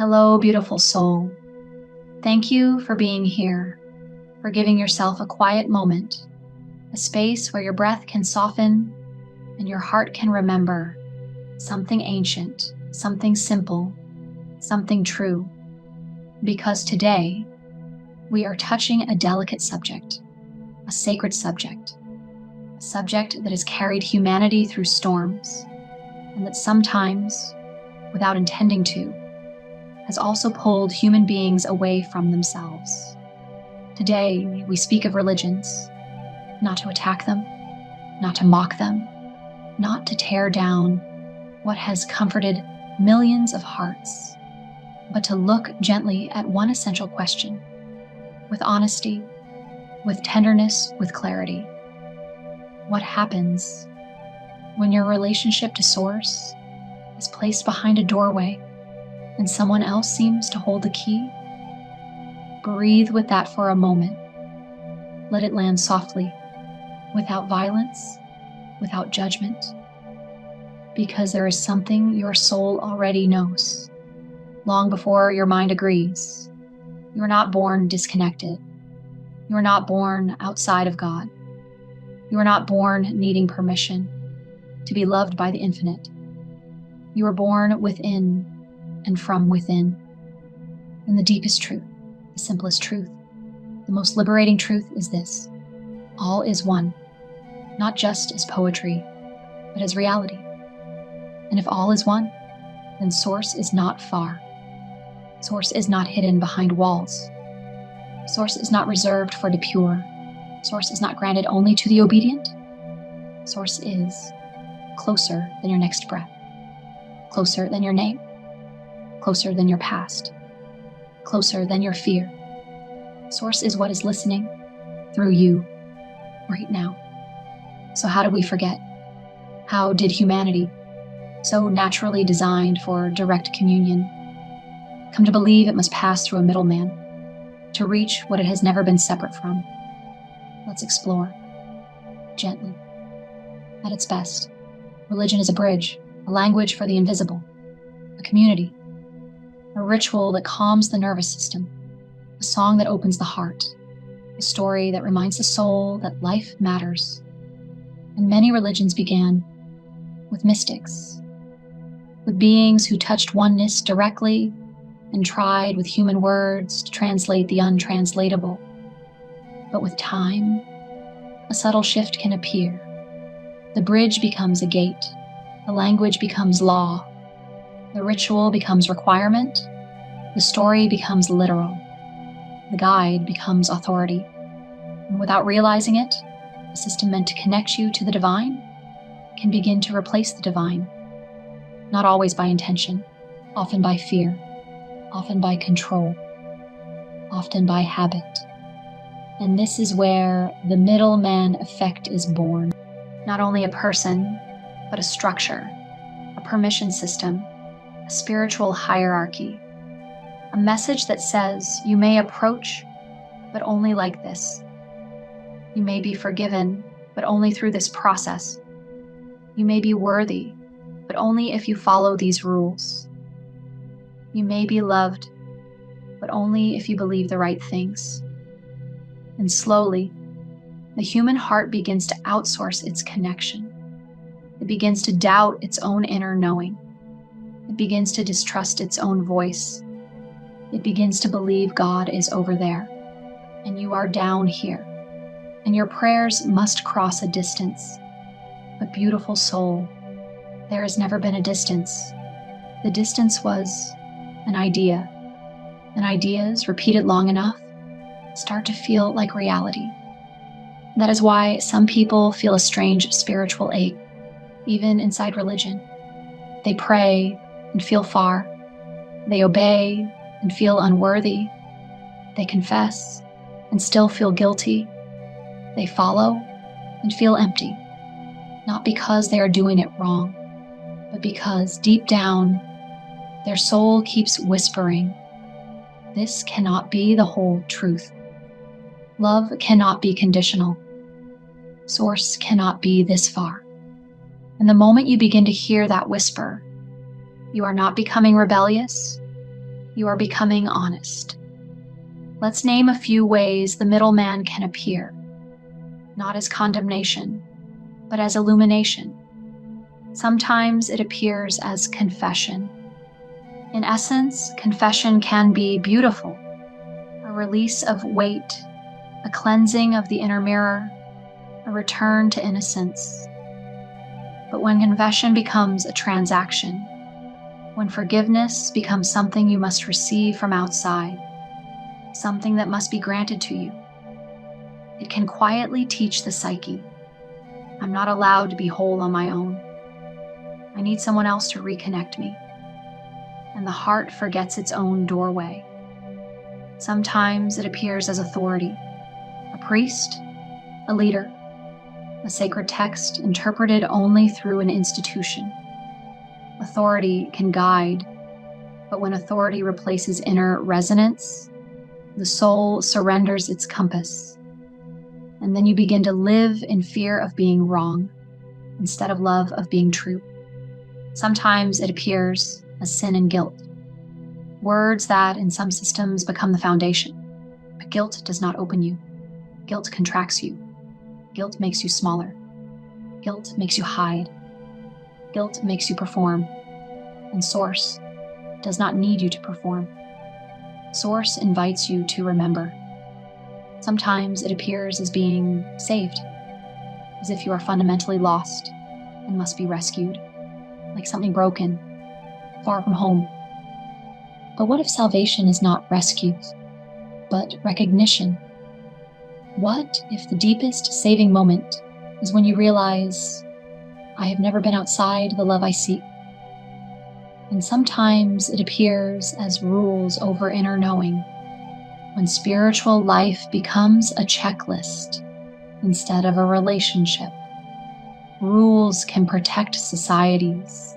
Hello, beautiful soul. Thank you for being here, for giving yourself a quiet moment, a space where your breath can soften and your heart can remember something ancient, something simple, something true. Because today, we are touching a delicate subject, a sacred subject, a subject that has carried humanity through storms, and that sometimes, without intending to, has also pulled human beings away from themselves. Today, we speak of religions, not to attack them, not to mock them, not to tear down what has comforted millions of hearts, but to look gently at one essential question, with honesty, with tenderness, with clarity. What happens when your relationship to Source is placed behind a doorway and someone else seems to hold the key? Breathe with that for a moment. Let it land softly, without violence, without judgment, because there is something your soul already knows, long before your mind agrees. You are not born disconnected. You are not born outside of God. You are not born needing permission to be loved by the infinite. You are born within and from within. And the deepest truth, the simplest truth, the most liberating truth is this: all is one, not just as poetry, but as reality. And if all is one, then Source is not far. Source is not hidden behind walls. Source is not reserved for the pure. Source is not granted only to the obedient. Source is closer than your next breath, closer than your name, closer than your past, closer than your fear. Source is what is listening through you right now. So how did we forget? How did humanity, so naturally designed for direct communion, come to believe it must pass through a middleman to reach what it has never been separate from? Let's explore, gently. At its best, religion is a bridge, a language for the invisible, a community, a ritual that calms the nervous system, a song that opens the heart, a story that reminds the soul that life matters. And many religions began with mystics, with beings who touched oneness directly and tried with human words to translate the untranslatable. But with time, a subtle shift can appear. The bridge becomes a gate, the language becomes law, the ritual becomes requirement, the story becomes literal, the guide becomes authority. And without realizing it, a system meant to connect you to the divine can begin to replace the divine, not always by intention, often by fear, often by control, often by habit. And this is where the middleman effect is born. Not only a person, but a structure, a permission system, a spiritual hierarchy, a message that says you may approach, but only like this. You may be forgiven, but only through this process. You may be worthy, but only if you follow these rules. You may be loved, but only if you believe the right things. And slowly, the human heart begins to outsource its connection. It begins to doubt its own inner knowing. It begins to distrust its own voice. It begins to believe God is over there, and you are down here. And your prayers must cross a distance. But beautiful soul, there has never been a distance. The distance was an idea. And ideas, repeated long enough, start to feel like reality. That is why some people feel a strange spiritual ache, even inside religion. They pray and feel far. They obey and feel unworthy. They confess and still feel guilty. They follow and feel empty, not because they are doing it wrong, but because deep down, their soul keeps whispering, this cannot be the whole truth. Love cannot be conditional. Source cannot be this far. And the moment you begin to hear that whisper, you are not becoming rebellious. You are becoming honest. Let's name a few ways the middleman can appear, not as condemnation, but as illumination. Sometimes it appears as confession. In essence, confession can be beautiful, a release of weight, a cleansing of the inner mirror, a return to innocence. But when confession becomes a transaction, when forgiveness becomes something you must receive from outside, something that must be granted to you, it can quietly teach the psyche, I'm not allowed to be whole on my own. I need someone else to reconnect me. And the heart forgets its own doorway. Sometimes it appears as authority, a priest, a leader, a sacred text interpreted only through an institution. Authority can guide, but when authority replaces inner resonance, the soul surrenders its compass. And then you begin to live in fear of being wrong instead of love of being true. Sometimes it appears as sin and guilt, words that in some systems become the foundation. But guilt does not open you. Guilt contracts you. Guilt makes you smaller. Guilt makes you hide. Guilt makes you perform. And Source does not need you to perform. Source invites you to remember. Sometimes it appears as being saved, as if you are fundamentally lost and must be rescued, like something broken, far from home. But what if salvation is not rescue, but recognition? What if the deepest saving moment is when you realize, I have never been outside the love I seek? And sometimes it appears as rules over inner knowing, when spiritual life becomes a checklist instead of a relationship. Rules can protect societies,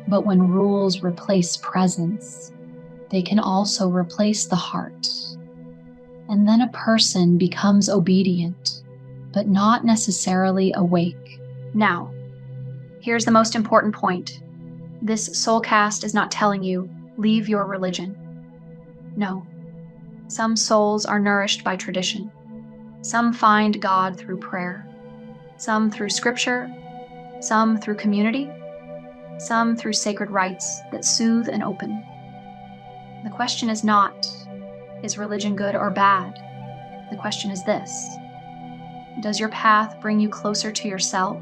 but when rules replace presence, they can also replace the heart. And then a person becomes obedient, but not necessarily awake. Now, here's the most important point. This Soulcast is not telling you, leave your religion. No. Some souls are nourished by tradition. Some find God through prayer. Some through scripture. Some through community. Some through sacred rites that soothe and open. The question is not, is religion good or bad? The question is this: does your path bring you closer to yourself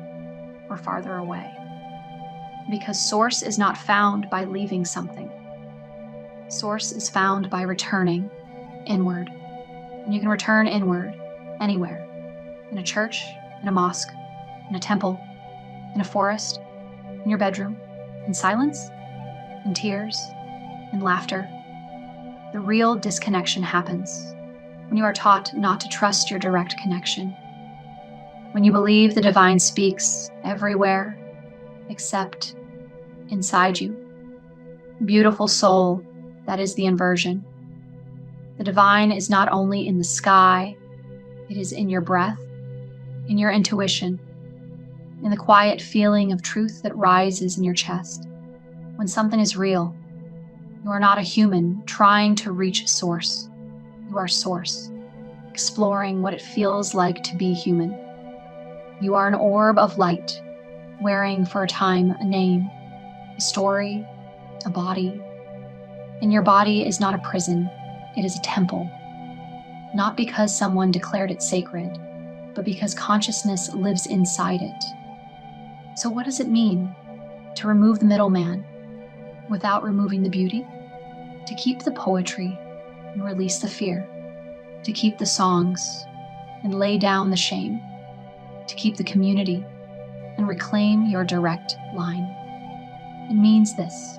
or farther away? Because Source is not found by leaving something. Source is found by returning inward. And you can return inward anywhere. In a church, in a mosque, in a temple, in a forest, in your bedroom, in silence, in tears, in laughter. The real disconnection happens when you are taught not to trust your direct connection. When you believe the divine speaks everywhere except inside you. Beautiful soul, that is the inversion. The divine is not only in the sky, it is in your breath, in your intuition, in the quiet feeling of truth that rises in your chest. When something is real, you are not a human trying to reach Source. You are Source, exploring what it feels like to be human. You are an orb of light, wearing for a time a name, a story, a body. And your body is not a prison, it is a temple. Not because someone declared it sacred, but because consciousness lives inside it. So what does it mean to remove the middleman without removing the beauty? To keep the poetry and release the fear. To keep the songs and lay down the shame. To keep the community and reclaim your direct line. It means this: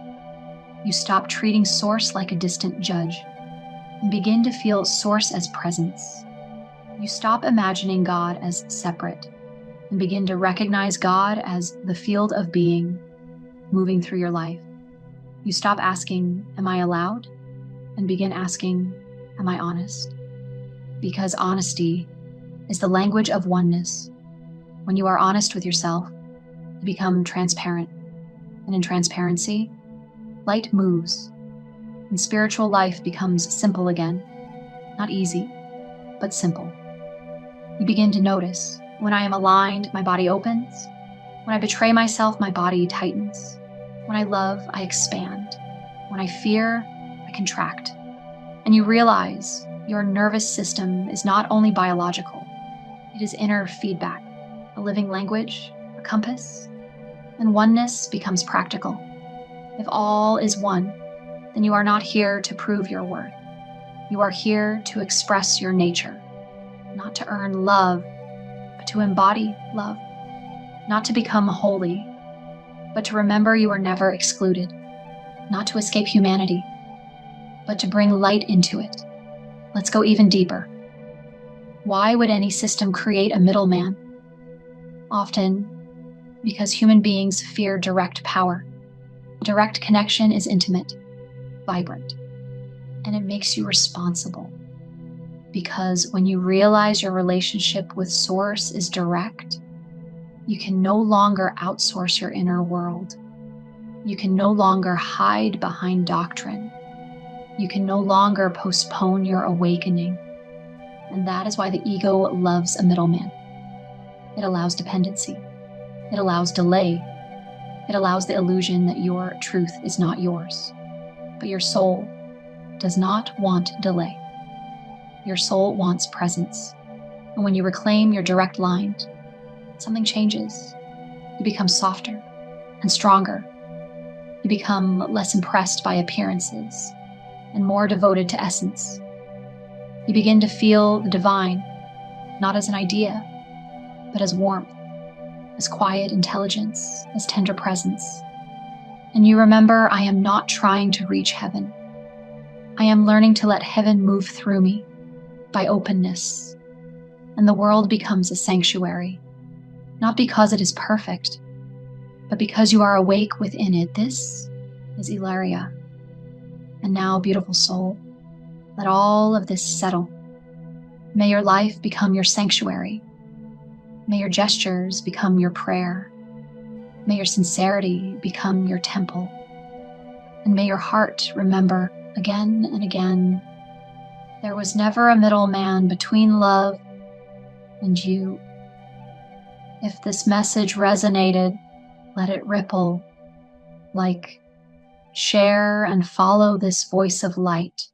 you stop treating Source like a distant judge and begin to feel Source as presence. You stop imagining God as separate and begin to recognize God as the field of being moving through your life. You stop asking, am I allowed? And begin asking, am I honest? Because honesty is the language of oneness. When you are honest with yourself, you become transparent. And in transparency, light moves and spiritual life becomes simple again. Not easy, but simple. You begin to notice, when I am aligned, my body opens. When I betray myself, my body tightens. When I love, I expand. When I fear, I contract. And you realize your nervous system is not only biological, it is inner feedback, a living language, a compass, and oneness becomes practical. If all is one, then you are not here to prove your worth. You are here to express your nature, not to earn love, but to embody love, not to become holy, but to remember you are never excluded, not to escape humanity, but to bring light into it. Let's go even deeper. Why would any system create a middleman? Often because human beings fear direct power. Direct connection is intimate, vibrant, and it makes you responsible. Because when you realize your relationship with Source is direct, you can no longer outsource your inner world. You can no longer hide behind doctrine. You can no longer postpone your awakening. And that is why the ego loves a middleman. It allows dependency. It allows delay. It allows the illusion that your truth is not yours. But your soul does not want delay. Your soul wants presence. And when you reclaim your direct line, something changes. You become softer and stronger. You become less impressed by appearances and more devoted to essence. You begin to feel the divine, not as an idea, but as warmth, as quiet intelligence, as tender presence. And you remember, I am not trying to reach heaven. I am learning to let heaven move through me by openness. And the world becomes a sanctuary, not because it is perfect, but because you are awake within it. This is Elaria. And now, beautiful soul, let all of this settle. May your life become your sanctuary. May your gestures become your prayer. May your sincerity become your temple. And may your heart remember again and again, there was never a middleman between love and you. If this message resonated, let it ripple. Like, share and follow this voice of light.